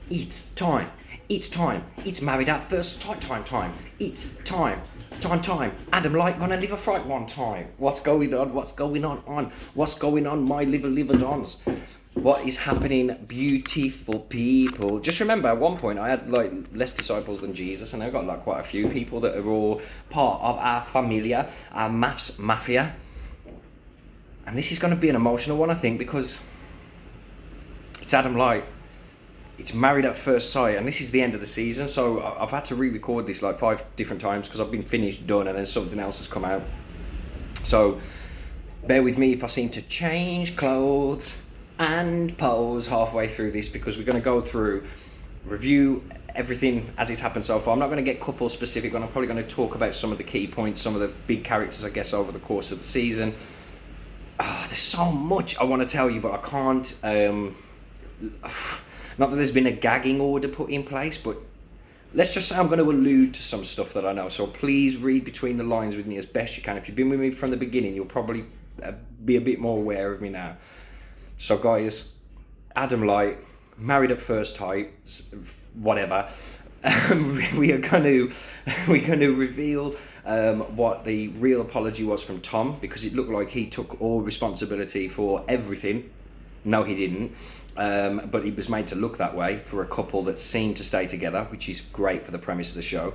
It's time. It's time. It's married at first sight time. It's time. Time. Adam Light gonna live a fright one time. What's going on? What's going on? What's going on, my liver dons? What is happening, beautiful people? Just remember, at one point I had like less disciples than Jesus, and I've got like quite a few people that are all part of our familia, our mafs mafia. And this is going to be an emotional one, I think, because it's Adam Light. It's Married at First Sight, and this is the end of the season, so I've had to re-record this like 5 different times because I've been finished, done, and then something else has come out. So bear with me if I seem to change clothes and pose halfway through this, because we're going to go through, review everything as it's happened so far. I'm not going to get couple specific, but I'm probably going to talk about some of the key points, some of the big characters, I guess, over the course of the season. There's so much I want to tell you, but I can't. Not that there's been a gagging order put in place, but let's just say I'm going to allude to some stuff that I know. So please read between the lines with me as best you can. If you've been with me from the beginning, you'll probably be a bit more aware of me now. So guys, Adam Light, Married at First Sight, whatever. We're going to reveal what the real apology was from Tom, because it looked like he took all responsibility for everything. No, he didn't. But it was made to look that way for a couple that seemed to stay together, which is great for the premise of the show,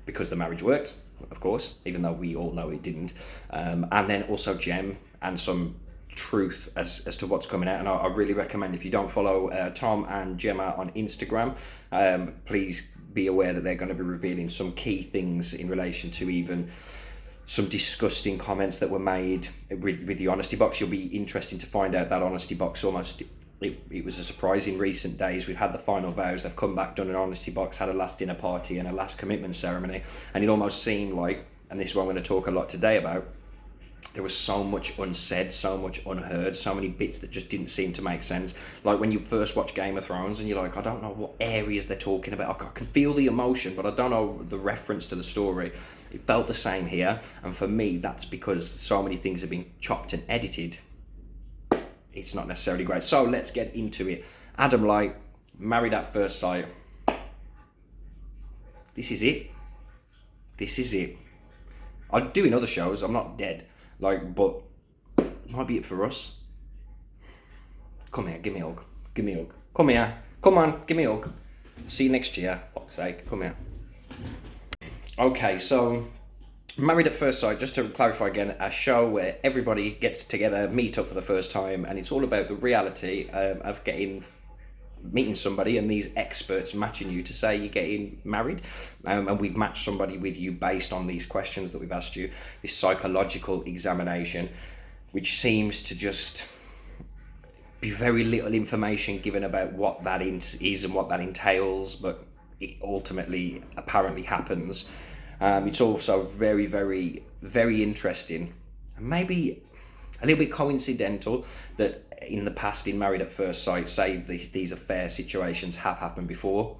because the marriage worked, of course, even though we all know it didn't. And then also Jem and some truth as to what's coming out. And I really recommend, if you don't follow Tom and Gemma on Instagram, please be aware that they're going to be revealing some key things in relation to even some disgusting comments that were made with the honesty box. You'll be interested to find out that honesty box almost... It was a surprise in recent days. We've had the final vows, they've come back, done an honesty box, had a last dinner party and a last commitment ceremony, and it almost seemed like, and this is what I'm going to talk a lot today about, there was so much unsaid, so much unheard, so many bits that just didn't seem to make sense. Like when you first watch Game of Thrones and you're like, I don't know what areas they're talking about, I can feel the emotion, but I don't know the reference to the story. It felt the same here, and for me that's because so many things have been chopped and edited. It's not necessarily great. So let's get into it. Adam Light, Married at First Sight. This is it. This is it. I'm doing other shows. I'm not dead. But it might be it for us. Come here, give me a hug. Give me a hug. Come here. Come on, give me a hug. See you next year. Fuck's sake. Come here. Okay, so Married at First Sight, just to clarify again, a show where everybody gets together, meet up for the first time, and it's all about the reality of meeting somebody and these experts matching you to say you're getting married, and we've matched somebody with you based on these questions that we've asked you, this psychological examination, which seems to just be very little information given about what that is and what that entails, but it ultimately apparently happens. It's also very, very, very interesting, and maybe a little bit coincidental that in the past in Married at First Sight, say these affair situations have happened before,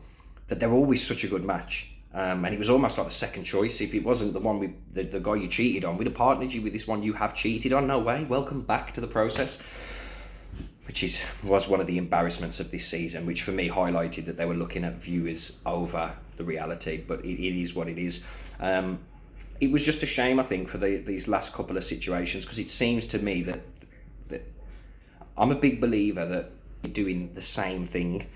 that they're always such a good match. And it was almost like the second choice. If it wasn't the one the guy you cheated on, we'd have partnered you with this one you have cheated on. No way. Welcome back to the process. Which was one of the embarrassments of this season, which for me highlighted that they were looking at viewers over the reality, but it is what it is. It was just a shame, I think, for these last couple of situations, because it seems to me that I'm a big believer that you're doing the same thing.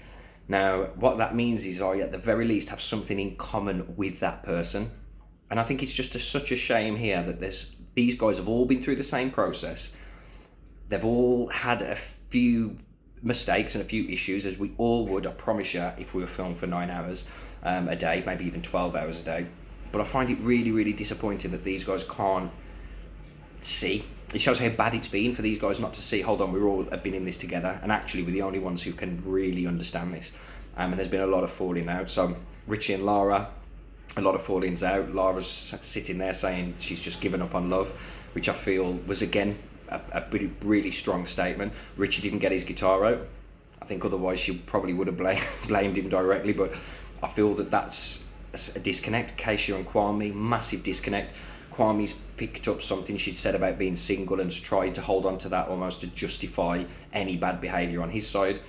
Now, what that means is I, at the very least, have something in common with that person. And I think it's just such a shame here that these guys have all been through the same process. They've all had a few mistakes and a few issues, as we all would, I promise you, if we were filmed for 9 hours a day, maybe even 12 hours a day. But I find it really, really disappointing that these guys can't see. It shows how bad it's been for these guys not to see, hold on, we all have been in this together, and actually we're the only ones who can really understand this. And there's been a lot of falling out. So Richie and Lara, a lot of fallings out. Lara's sitting there saying she's just given up on love, which I feel was, again, a really strong statement. Richie didn't get his guitar out. I think otherwise she probably would have blamed him directly, but I feel that that's a disconnect. Keisha and Kwame, massive disconnect. Kwame's picked up something she'd said about being single and tried to hold on to that almost to justify any bad behaviour on his side.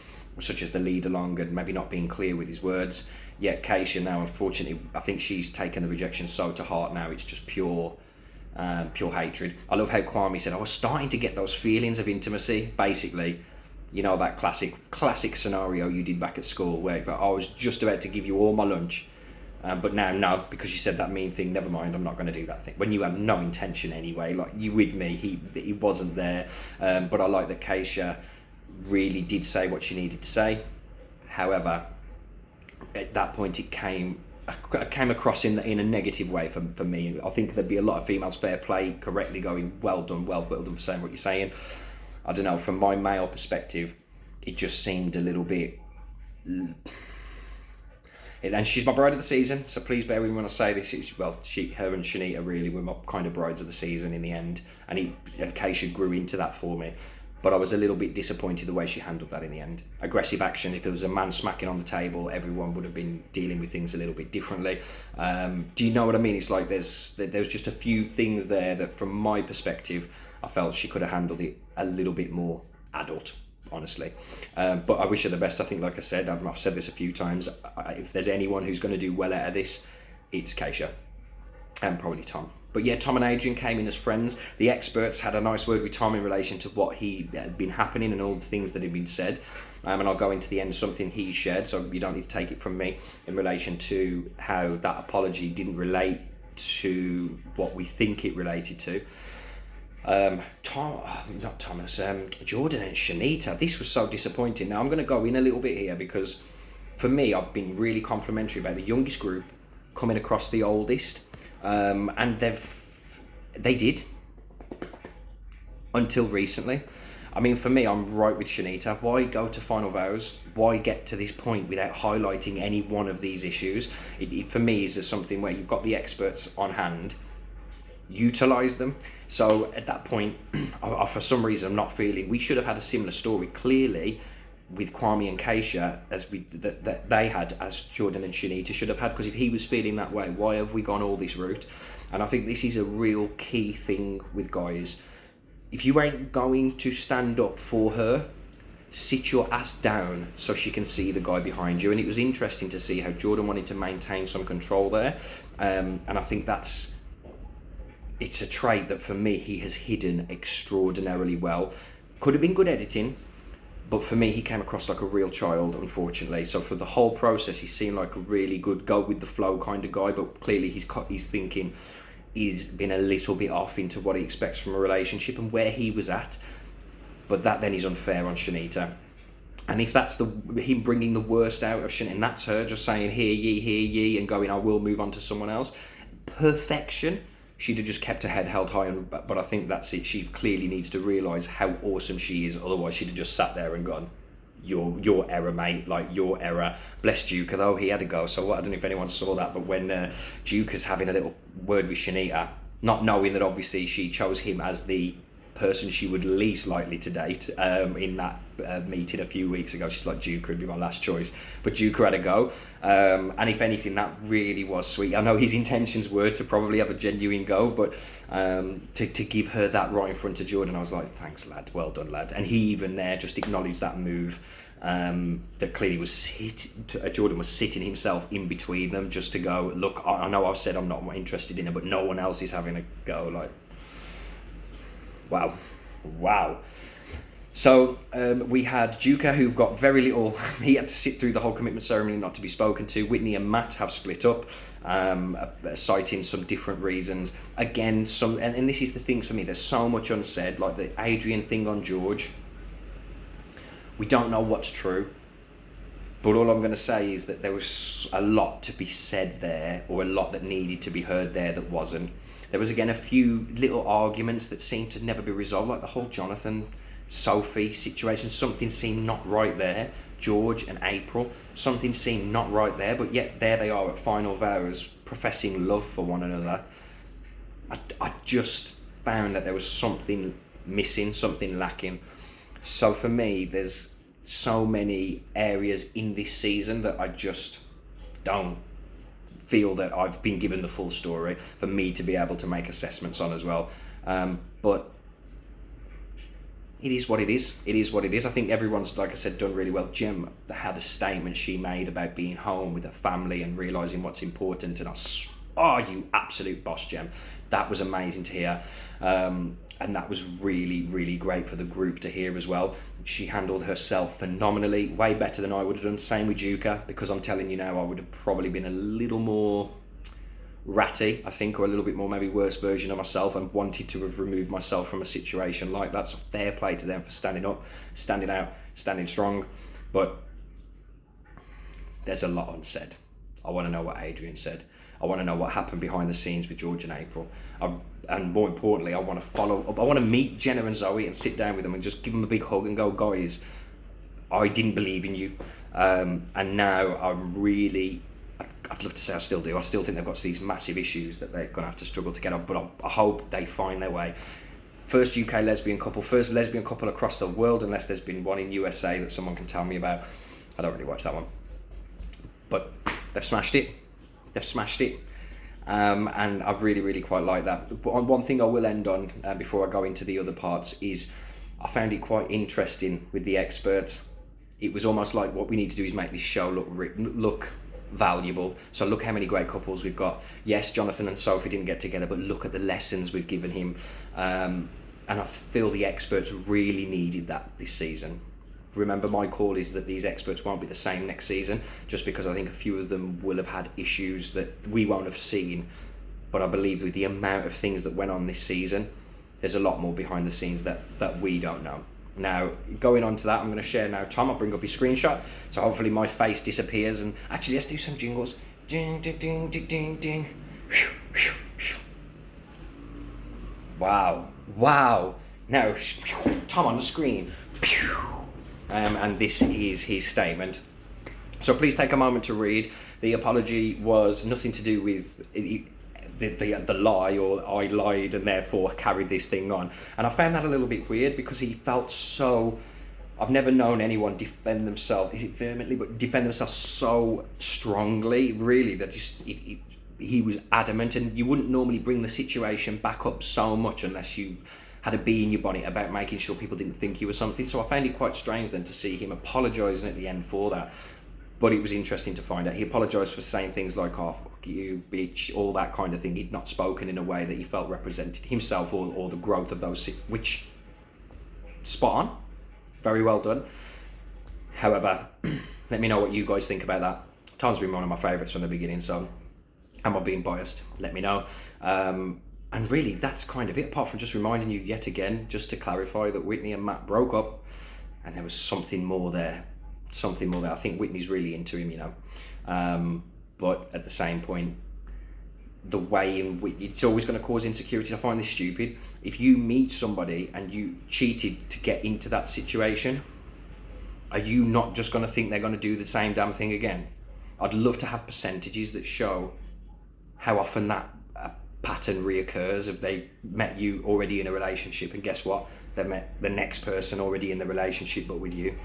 such as the lead along and maybe not being clear with his words. Yet Keisha now, unfortunately, I think she's taken the rejection so to heart now. It's just pure hatred. I love how Kwame said, I was starting to get those feelings of intimacy. Basically, you know, that classic scenario you did back at school where I was just about to give you all my lunch. But now, no, because you said that mean thing, never mind, I'm not going to do that thing. When you have no intention anyway, like you with me, he wasn't there. But I like that Keisha really did say what she needed to say. However, at that point it came across in a negative way for me. I think there'd be a lot of females, fair play, correctly going, well done for saying what you're saying. I don't know, from my male perspective, it just seemed a little bit... And she's my bride of the season, so please bear with me when I say this. Her and Shanita really were my kind of brides of the season in the end, and Keisha grew into that for me. But I was a little bit disappointed the way she handled that in the end. Aggressive action, if there was a man smacking on the table, everyone would have been dealing with things a little bit differently. Do you know what I mean? It's like there's just a few things there that, from my perspective, I felt she could have handled it a little bit more adult, honestly. But I wish her the best. I think, like I said, I've said this a few times, if there's anyone who's going to do well out of this, it's Keisha and probably Tom. But yeah, Tom and Adrian came in as friends. The experts had a nice word with Tom in relation to what had been happening and all the things that had been said. And I'll go into the end something he shared, so you don't need to take it from me, in relation to how that apology didn't relate to what we think it related to. Jordan and Shanita, this was so disappointing. Now I'm going to go in a little bit here because for me, I've been really complimentary about the youngest group coming across the oldest, and they did until recently. I mean, for me, I'm right with Shanita. Why go to Final Vows? Why get to this point without highlighting any one of these issues? It for me is something where you've got the experts on hand, utilise them. So at that point, for some reason, I'm not feeling we should have had a similar story clearly with Kwame and Keisha that they had, as Jordan and Shanita should have had, because if he was feeling that way, why have we gone all this route? And I think this is a real key thing with guys. If you ain't going to stand up for her, sit your ass down so she can see the guy behind you. And it was interesting to see how Jordan wanted to maintain some control there, and I think it's a trait that for me he has hidden extraordinarily well. Could have been good editing, but for me he came across like a real child, unfortunately. So for the whole process he seemed like a really good go with the flow kind of guy, but clearly his thinking is been a little bit off into what he expects from a relationship and where he was at. But that then is unfair on Shanita. And if that's him bringing the worst out of Shanita, and that's her just saying hear ye and going I will move on to someone else, perfection, she'd have just kept her head held high. But I think that's it. She clearly needs to realise how awesome she is. Otherwise she'd have just sat there and gone, your error, mate, like your error. Bless Duke, although he had a go. So I don't know if anyone saw that, but when Duke is having a little word with Shanita, not knowing that obviously she chose him as the person she would least likely to date, in that meeting a few weeks ago, she's like, Duke would be my last choice. But Duke had a go, and if anything, that really was sweet. I know his intentions were to probably have a genuine go, but to give her that right in front of Jordan, I was like, thanks lad, well done lad. And he even there just acknowledged that move, that clearly was Jordan was sitting himself in between them just to go, look, I know I've said I'm not interested in her, but no one else is having a go. Like, wow. So we had Duca, who got very little. He had to sit through the whole commitment ceremony, not to be spoken to. Whitney and Matt have split up, citing some different reasons. Again, and this is the things for me, there's so much unsaid, like the Adrian thing on George. We don't know what's true, but all I'm going to say is that there was a lot to be said there, or a lot that needed to be heard there that wasn't. There was again a few little arguments that seemed to never be resolved, like the whole Jonathan Sophie situation. Something seemed not right there. George and April, something seemed not right there, but yet there they are at Final Vows professing love for one another. I just found that there was something missing, something lacking. So for me, there's so many areas in this season that I just don't feel that I've been given the full story for me to be able to make assessments on as well. But it is what it is. It is what it is. I think everyone's, like I said, done really well. Jem had a statement she made about being home with her family and realising what's important. And you absolute boss, Jem. That was amazing to hear. And that was really, really great for the group to hear as well. She handled herself phenomenally, way better than I would have done. Same with Juka, because I'm telling you now, I would have probably been a little more ratty, I think, or a little bit more maybe worse version of myself, and wanted to have removed myself from a situation like that. So fair play to them for standing up, standing out, standing strong. But there's a lot unsaid. I want to know what Adrian said. I want to know what happened behind the scenes with George and April. And more importantly, I want to meet Jenna and Zoe and sit down with them and just give them a big hug and go, guys, I didn't believe in you. And now I'm really, I'd love to say I still do. I still think they've got these massive issues that they're going to have to struggle to get up, but I hope they find their way. First UK lesbian couple, first lesbian couple across the world, unless there's been one in USA that someone can tell me about. I don't really watch that one. But they've smashed it. They've smashed it. And I really, really quite like that. But one thing I will end on before I go into the other parts is I found it quite interesting with the experts. It was almost like what we need to do is make this show look valuable. So look how many great couples we've got. Yes, Jonathan and Sophie didn't get together, but look at the lessons we've given him. And I feel the experts really needed that this season. Remember, my call is that these experts won't be the same next season, just because I think a few of them will have had issues that we won't have seen. But I believe with the amount of things that went on this season, there's a lot more behind the scenes that we don't know. Now, going on to that, I'm going to share now. Tom, I'll bring up your screenshot, so hopefully my face disappears. And actually, let's do some jingles. Ding, ding, ding, ding, ding, ding. Wow. Now, Tom on the screen. And this is his statement. So please take a moment to read. The apology was nothing to do with the lie, or I lied and therefore carried this thing on. And I found that a little bit weird, because he felt so... I've never known anyone defend themselves, is it vehemently, but defend themselves so strongly, really, that just he was adamant. And you wouldn't normally bring the situation back up so much unless you had a bee in your bonnet about making sure people didn't think you were something. So I found it quite strange then to see him apologising at the end for that. But it was interesting to find out. He apologised for saying things like, oh, fuck you, bitch, all that kind of thing. He'd not spoken in a way that he felt represented himself or the growth of those, which, spot on. Very well done. However, let me know what you guys think about that. Tom's been one of my favourites from the beginning, so am I being biased? Let me know. And really, that's kind of it, apart from just reminding you yet again, just to clarify, that Whitney and Matt broke up, and there was something more there. I think Whitney's really into him, you know. But at the same point, the way in which it's always going to cause insecurity. I find this stupid. If you meet somebody and you cheated to get into that situation, are you not just going to think they're going to do the same damn thing again? I'd love to have percentages that show how often that pattern reoccurs. If they met you already in a relationship, and guess what, they met the next person already in the relationship but with you.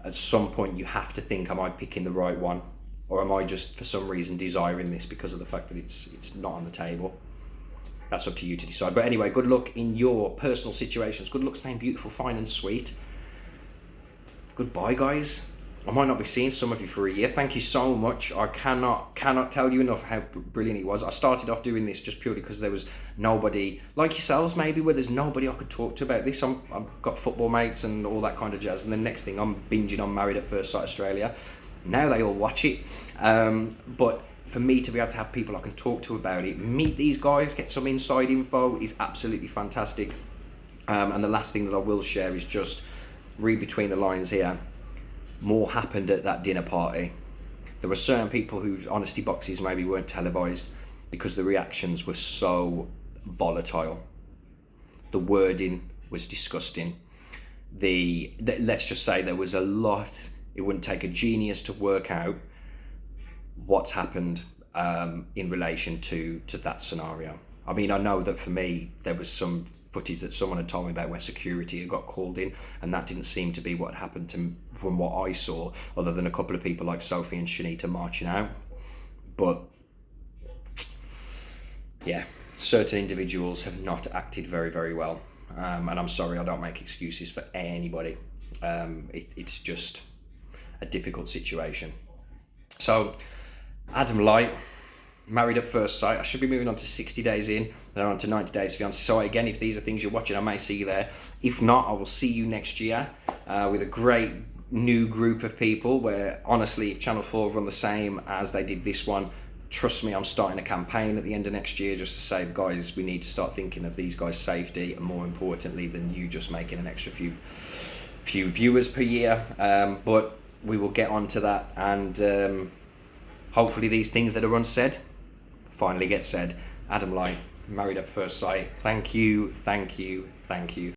At some point you have to think, am I picking the right one, or am I just for some reason desiring this because of the fact that it's not on the table? That's up to you to decide. But anyway, good luck in your personal situations. Good luck staying beautiful, fine and sweet. Goodbye, guys. I might not be seeing some of you for a year. Thank you so much. I cannot tell you enough how brilliant it was. I started off doing this just purely because there was nobody, like yourselves maybe, where there's nobody I could talk to about this. I've got football mates and all that kind of jazz. And the next thing, I'm binging on Married at First Sight Australia. Now they all watch it. But for me to be able to have people I can talk to about it, meet these guys, get some inside info, is absolutely fantastic. And the last thing that I will share is just read between the lines here. More happened at that dinner party. There were certain people whose honesty boxes maybe weren't televised because the reactions were so volatile. The wording was disgusting. Let's just say there was a lot. It wouldn't take a genius to work out what's happened in relation to that scenario. I mean, I know that for me, there was some footage that someone had told me about where security had got called in, and that didn't seem to be what happened from what I saw, other than a couple of people like Sophie and Shanita marching out. But yeah, certain individuals have not acted very, very well. and I'm sorry, I don't make excuses for anybody. It's just a difficult situation. So, Adam Light, married at first sight. I should be moving on to 60 days in, then on to 90 days fiancé. So again, if these are things you're watching, I may see you there. If not, I will see you next year with a great new group of people where, honestly, if Channel 4 run the same as they did this one, trust me, I'm starting a campaign at the end of next year just to say, guys, we need to start thinking of these guys' safety, and more importantly than you just making an extra few viewers per year. But we will get on to that, and hopefully these things that are unsaid finally get said. Adam Light, married at first sight. Thank you, thank you, thank you.